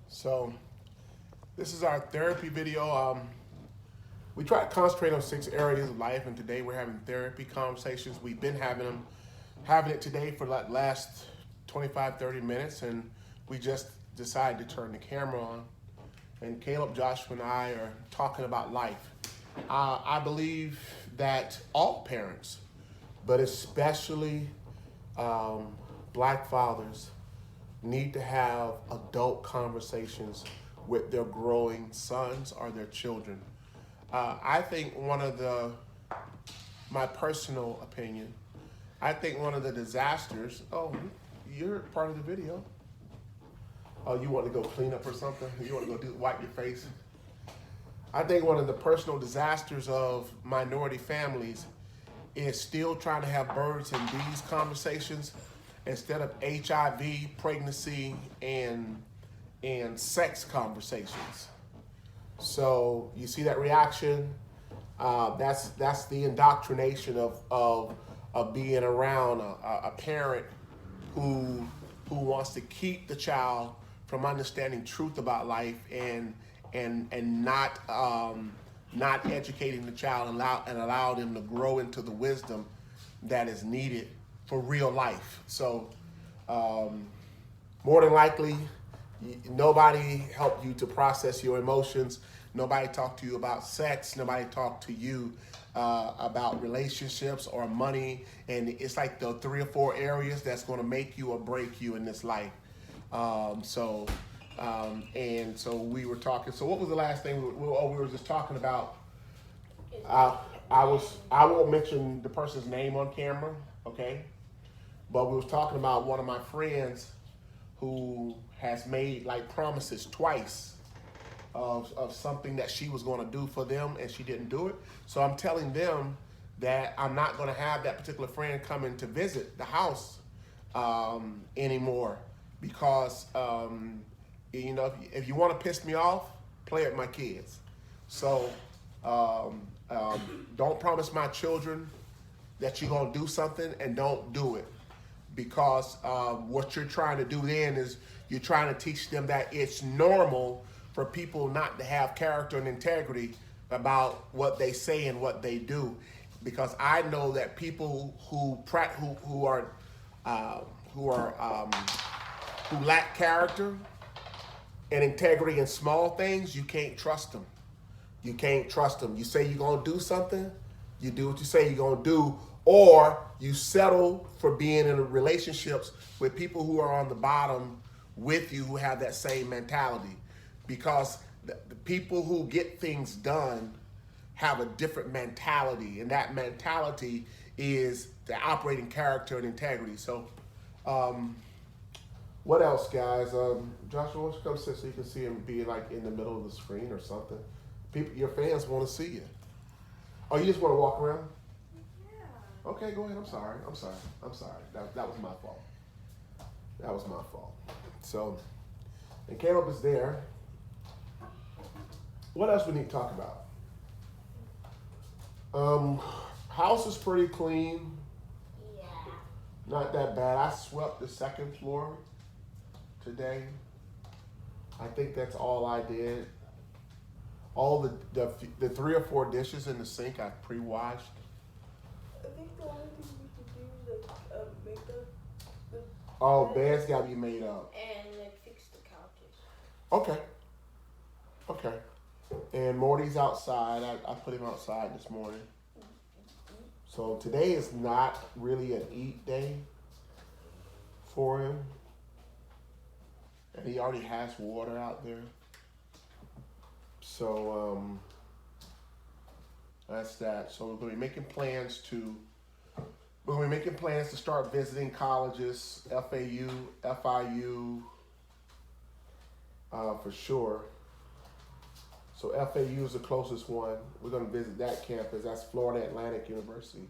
So this is our therapy video. We try to concentrate on 6 areas of life, and today we're having therapy conversations. We've been having it today for like last 25, 30 minutes, and we just decided to turn the camera on. And Caleb, Joshua, and I are talking about life. I believe that all parents, but especially black fathers, need to have adult conversations with their growing sons or their children. I think my personal opinion, I think one of the disasters, oh, you're part of the video. Oh, you want to go clean up or something? You want to go wipe your face? I think one of the personal disasters of minority families is still trying to have birds and bees conversations instead of HIV, pregnancy, and sex conversations. So you see that reaction? That's the indoctrination of being around a parent who wants to keep the child from understanding truth about life and not educating the child and allow them to grow into the wisdom that is needed for real life. So more than likely, nobody helped you to process your emotions. Nobody talked to you about sex. Nobody talked to you about relationships or money. And it's like the 3 or 4 areas that's going to make you or break you in this life. So we were talking. So what was the last thing? We were just talking about. I won't mention the person's name on camera, okay? But we was talking about one of my friends who has made like promises twice of something that she was going to do for them, and she didn't do it. So I'm telling them that I'm not going to have that particular friend coming to visit the house anymore because if you want to piss me off, play with my kids. So don't promise my children that you're going to do something and don't do it, because what you're trying to do then is you're trying to teach them that it's normal for people not to have character and integrity about what they say and what they do. Because I know that people who lack character and integrity in small things, you can't trust them. You can't trust them. You say you're gonna do something, you do what you say you're gonna do, or you settle for being in relationships with people who are on the bottom with you who have that same mentality. Because the people who get things done have a different mentality, and that mentality is the operating character and integrity. So what else, guys? Joshua, why don't you come sit so you can see him be like in the middle of the screen or something? People, your fans want to see you. Oh, you just want to walk around? Yeah. Okay, go ahead. I'm sorry. That was my fault. That was my fault. So, and Caleb is there. What else we need to talk about? House is pretty clean. Yeah. Not that bad. I swept the 2nd floor today. I think that's all I did. All the 3 or 4 dishes in the sink I pre-washed. I think the only thing we could do is like make the Beds gotta be made up. And like fix the couches. Okay. And Morty's outside. I put him outside this morning. So today is not really an eat day for him. And he already has water out there. So that's that. So we're gonna be making plans to start visiting colleges, FAU, FIU, for sure. So FAU is the closest one. We're gonna visit that campus. That's Florida Atlantic University.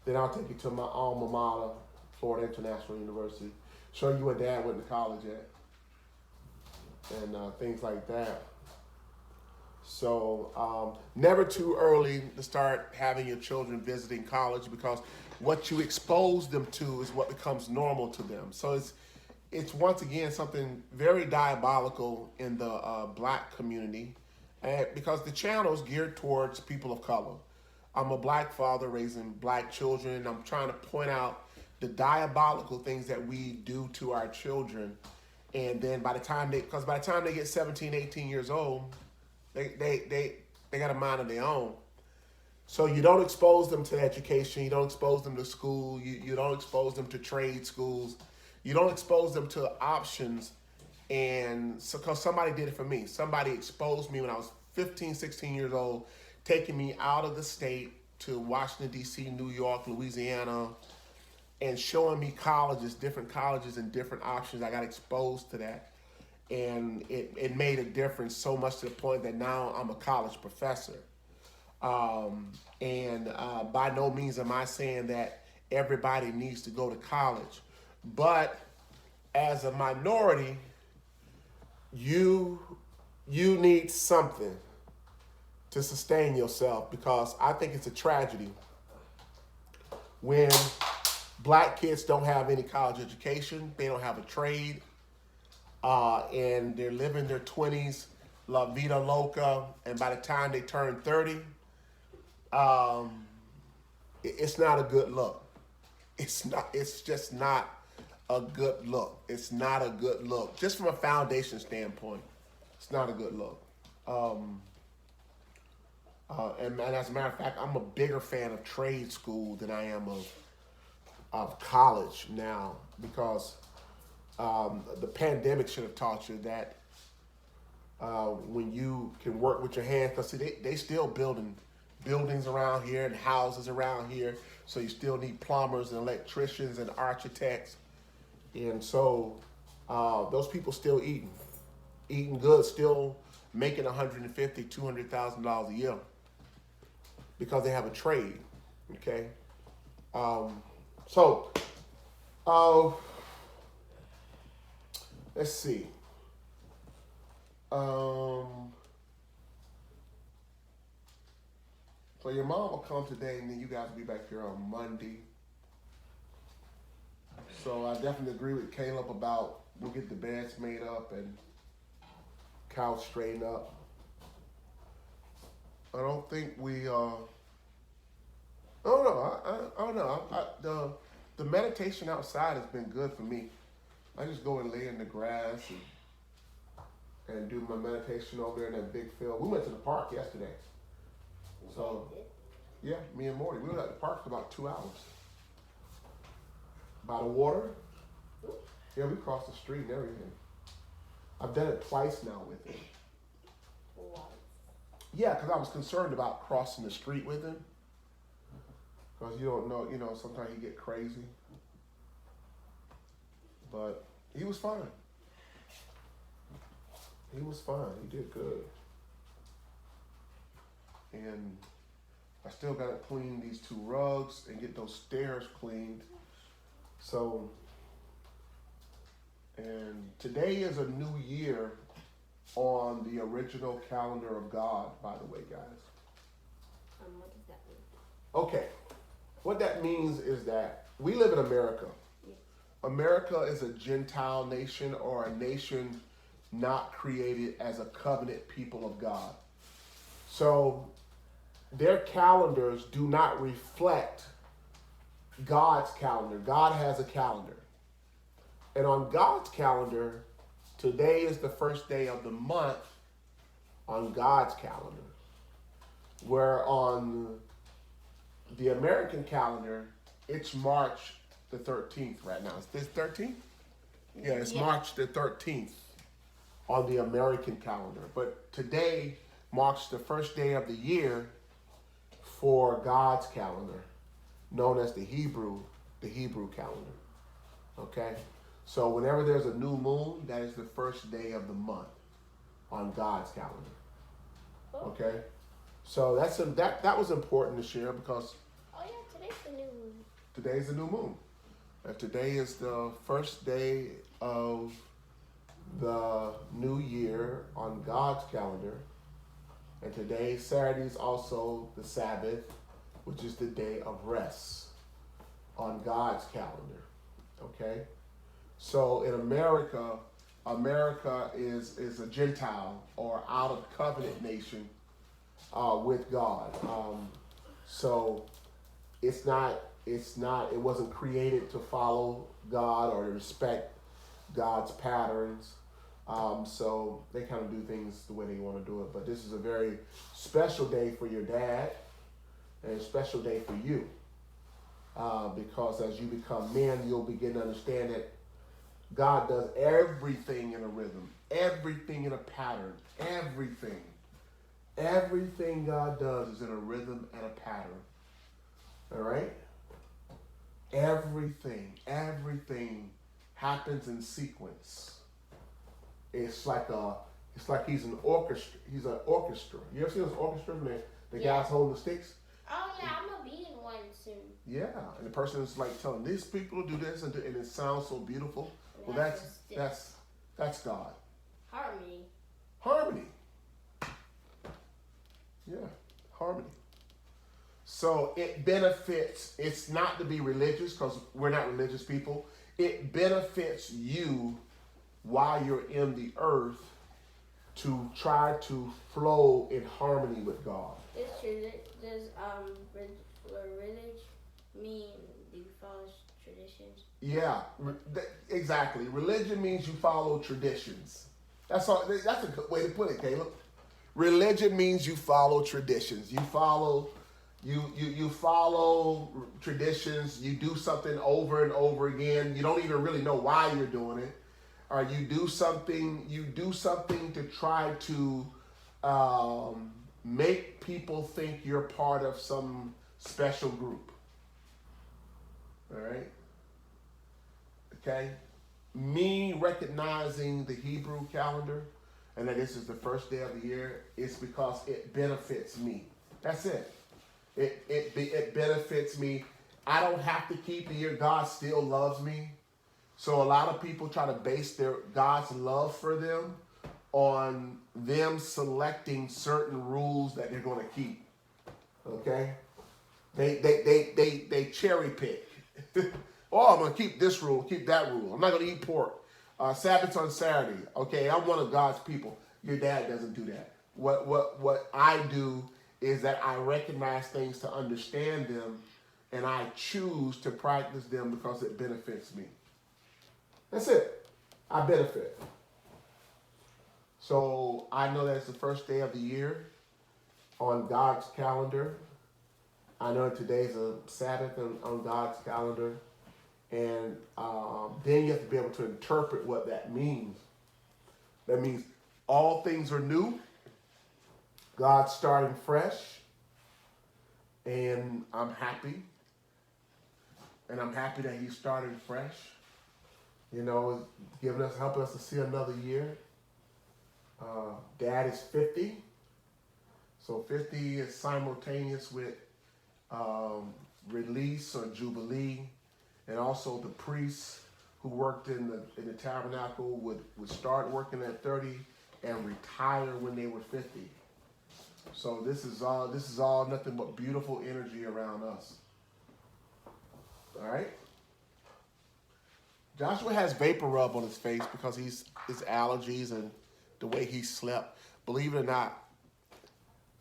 Then I'll take you to my alma mater, Florida International University. Show you where Dad went to college at, and things like that. So never too early to start having your children visiting college, because what you expose them to is what becomes normal to them. So it's once again something very diabolical in the black community, and because the channel is geared towards people of color. I'm a black father raising black children. I'm trying to point out the diabolical things that we do to our children, and then by the time they get 17, 18 years old, they got a mind of their own. So you don't expose them to education. You don't expose them to school. You don't expose them to trade schools. You don't expose them to options. And so, because somebody did it for me. Somebody exposed me when I was 15, 16 years old, taking me out of the state to Washington, D.C., New York, Louisiana, and showing me colleges, different colleges and different options. I got exposed to that. And it made a difference so much to the point that now I'm a college professor. By no means am I saying that everybody needs to go to college, but as a minority, you need something to sustain yourself, because I think it's a tragedy when black kids don't have any college education, they don't have a trade, and they're living their 20s, la vida loca, and by the time they turn 30, it's not a good look. It's just not a good look. It's not a good look. Just from a foundation standpoint, it's not a good look. And as a matter of fact, I'm a bigger fan of trade school than I am of college now, because the pandemic should have taught you that when you can work with your hands, because they still building buildings around here and houses around here, so you still need plumbers and electricians and architects, and so those people still eating good, still making $150,000, $200,000 a year because they have a trade. Okay, let's see. So your mom will come today, and then you guys will be back here on Monday. So I definitely agree with Caleb about we'll get the beds made up and couch straightened up. I don't think we. I don't know. I don't know. The meditation outside has been good for me. I just go and lay in the grass and do my meditation over there in that big field. We went to the park yesterday. So, yeah, me and Morty, we were at the park for about 2 hours. By the water. Yeah, we crossed the street and everything. I've done it twice now with him. What? Yeah, because I was concerned about crossing the street with him. Because you don't know, sometimes he get crazy. But he was fine. He was fine. He did good. And I still got to clean these 2 rugs and get those stairs cleaned. So, and today is a new year on the original calendar of God, by the way, guys. What does that mean? Okay. What that means is that we live in America. Yes. America is a Gentile nation, or a nation not created as a covenant people of God. So their calendars do not reflect God's calendar. God has a calendar. And on God's calendar, today is the first day of the month on God's calendar. Where on the American calendar, it's March the 13th right now. Is this 13th? Yeah, it's March the 13th on the American calendar. But today marks the first day of the year for God's calendar, known as the Hebrew calendar. Okay? So whenever there's a new moon, that is the first day of the month on God's calendar. Okay? So that was important to share, because today's the new moon. Today's the new moon. And today is the first day of the new year on God's calendar. And today, Saturday, is also the Sabbath, which is the day of rest on God's calendar. Okay? So in America, America is a Gentile or out of covenant nation with God. So it wasn't created to follow God or to respect God's patterns. So they kind of do things the way they want to do it. But this is a very special day for your dad and a special day for you. Because as you become men, you'll begin to understand that God does everything in a rhythm, everything in a pattern, everything. Everything God does is in a rhythm and a pattern. All right? Everything happens in sequence. It's like he's an orchestra. He's an orchestra. You ever see those orchestra when the guys holding the sticks? Oh yeah, I'm gonna be in one soon. Yeah, and the person is like telling these people to do this, and it sounds so beautiful. Well, that's God. Harmony. Harmony. Yeah, harmony. So it benefits. It's not to be religious because we're not religious people. It benefits you while you're in the earth to try to flow in harmony with God. Does religion mean do you follow traditions? Yeah, exactly. Religion means you follow traditions. That's all. That's a good way to put it, Caleb. Religion means you follow traditions. You follow traditions. You do something over and over again. You don't even really know why you're doing it. Or you do something to try to make people think you're part of some special group. All right? Okay? Me recognizing the Hebrew calendar and that this is the first day of the year is because it benefits me. That's it. It benefits me. I don't have to keep the year. God still loves me. So a lot of people try to base their God's love for them on them selecting certain rules that they're going to keep. Okay? They cherry pick. Oh, I'm going to keep this rule, keep that rule. I'm not going to eat pork. Sabbath's on Saturday. Okay, I'm one of God's people. Your dad doesn't do that. What I do is that I recognize things to understand them, and I choose to practice them because it benefits me. That's it. I benefit. So I know that's the first day of the year on God's calendar. I know today's a Sabbath on God's calendar. And then you have to be able to interpret what that means. That means all things are new. God's starting fresh. And I'm happy. And I'm happy that he's starting fresh. You know, helping us to see another year. Dad is 50. So 50 is simultaneous with release or jubilee. And also the priests who worked in the tabernacle would start working at 30 and retire when they were 50. So this is all nothing but beautiful energy around us. All right? Joshua has vapor rub on his face because his allergies and the way he slept. Believe it or not.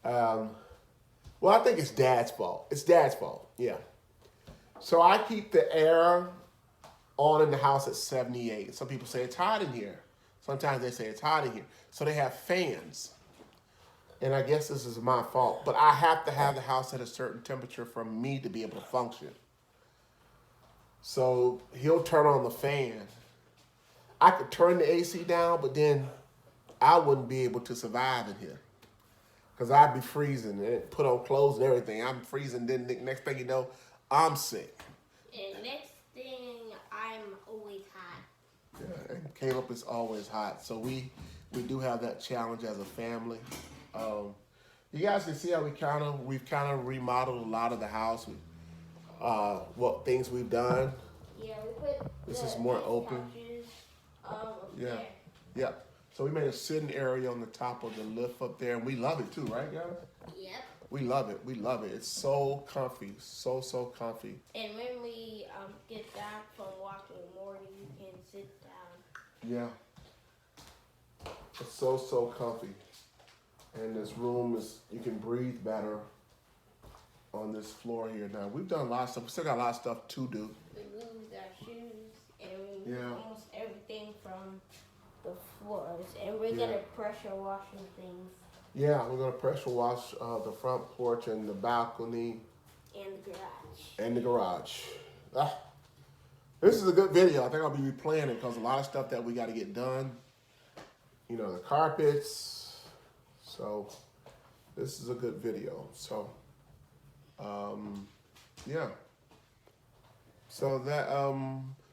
Well, I think it's Dad's fault. It's Dad's fault, yeah. So I keep the air on in the house at 78. Some people say it's hot in here. Sometimes they say it's hot in here. So they have fans. And I guess this is my fault. But I have to have the house at a certain temperature for me to be able to function. So he'll turn on the fan. I could turn the AC down, but then I wouldn't be able to survive in here. Because I'd be freezing and put on clothes and everything. I'm freezing. Then the next thing you know, I'm sick. And next thing, I'm always hot. Yeah, and Caleb is always hot. So we do have that challenge as a family. You guys can see how we've kind of remodeled a lot of the house. What things we've done. Yeah, we put this is more open. Yeah. There. Yeah. So we made a sitting area on the top of the lift up there, and we love it too, right, guys? Yep. We love it. We love it. It's so comfy, so comfy. And when we get back from walking with Morty, you can sit Yeah. It's so comfy. And this room is, you can breathe better on this floor here. Now, we've done a lot of stuff. We still got a lot of stuff to do. We moved our shoes and we moved Yeah. almost everything from the floors. And we're Yeah. gonna pressure washing things Yeah, we're gonna pressure wash the front porch and the balcony in the garage. and the garage. This is a good video. I think I'll be replaying it because a lot of stuff that we got to get done. You know, the carpets. So this is a good video. So, yeah. So that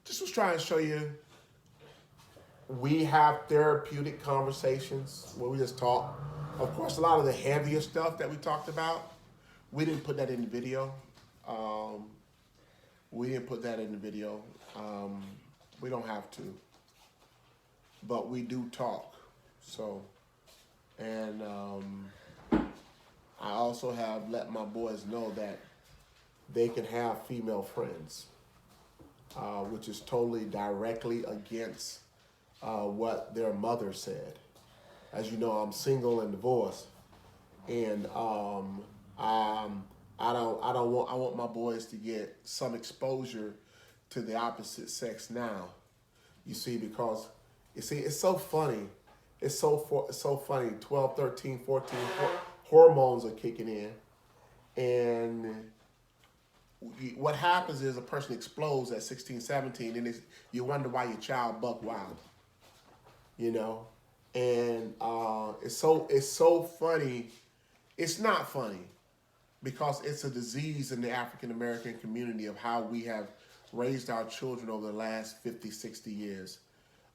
just was trying to show you. We have therapeutic conversations where we just talk. Of course, a lot of the heavier stuff that we talked about, we didn't put that in the video. We didn't put that in the video. We don't have to. But we do talk. So, and I also have let my boys know that they can have female friends, which is totally directly against what their mother said. As you know, I'm single and divorced, and I want my boys to get some exposure to the opposite sex now. You see, because you see, it's so funny. It's so funny. 12, 13, 14, hormones are kicking in, and what happens is a person explodes at 16, 17, and you wonder why your child buck wild. You know, and it's so funny. It's not funny because it's a disease in the African American community of how we have raised our children over the last 50, 60 years,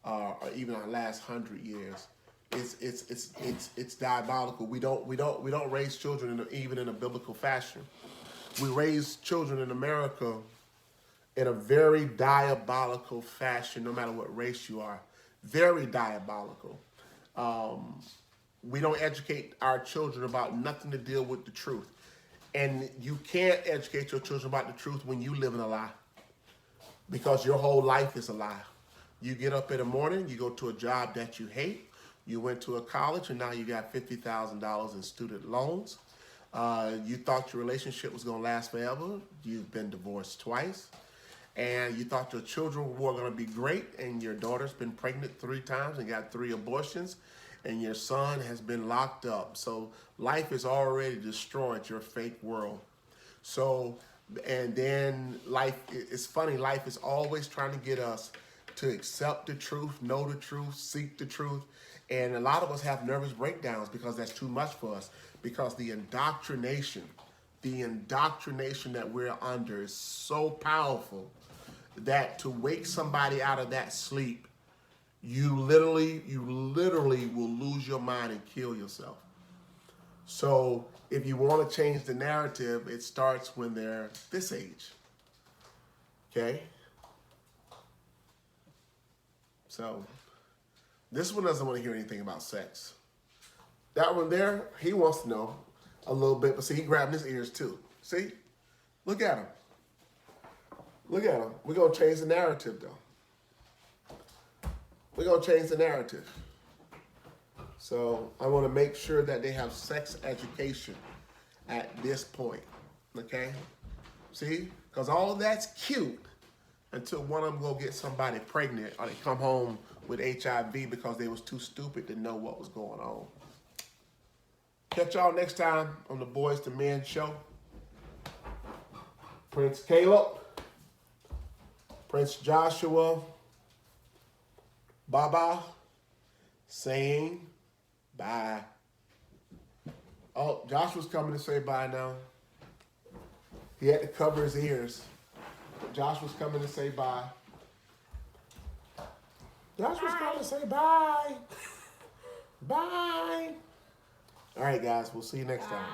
or even our last 100 years. It's diabolical. We don't raise children even in a biblical fashion. We raise children in America in a very diabolical fashion, no matter what race you are. Very diabolical. We don't educate our children about nothing to deal with the truth. And you can't educate your children about the truth when you live in a lie. Because your whole life is a lie. You get up in the morning, you go to a job that you hate, you went to a college, and now you got $50,000 in student loans. You thought your relationship was going to last forever. You've been divorced twice. And you thought your children were going to be great, and your daughter's been pregnant 3 times and got 3 abortions, and your son has been locked up. So life has already destroyed your fake world. So, and then life, it's funny, life is always trying to get us to accept the truth, know the truth, seek the truth. And a lot of us have nervous breakdowns because that's too much for us, because the indoctrination that we're under is so powerful that to wake somebody out of that sleep, you literally will lose your mind and kill yourself. So if you want to change the narrative, it starts when they're this age. Okay? So this one doesn't want to hear anything about sex. That one there, he wants to know a little bit, but see, he grabbed his ears too. See? Look at him. Look at him. We're going to change the narrative, though. We're going to change the narrative. So I want to make sure that they have sex education at this point. Okay? See? Because all of that's cute until one of them go get somebody pregnant or they come home with HIV because they was too stupid to know what was going on. Catch y'all next time on the Boys to Men show. Prince Caleb, Prince Joshua, Baba, saying bye. Oh, Joshua's coming to say bye now. He had to cover his ears. But Joshua's coming to say bye. Joshua's coming to say bye. Bye. All right, guys. We'll see you next time.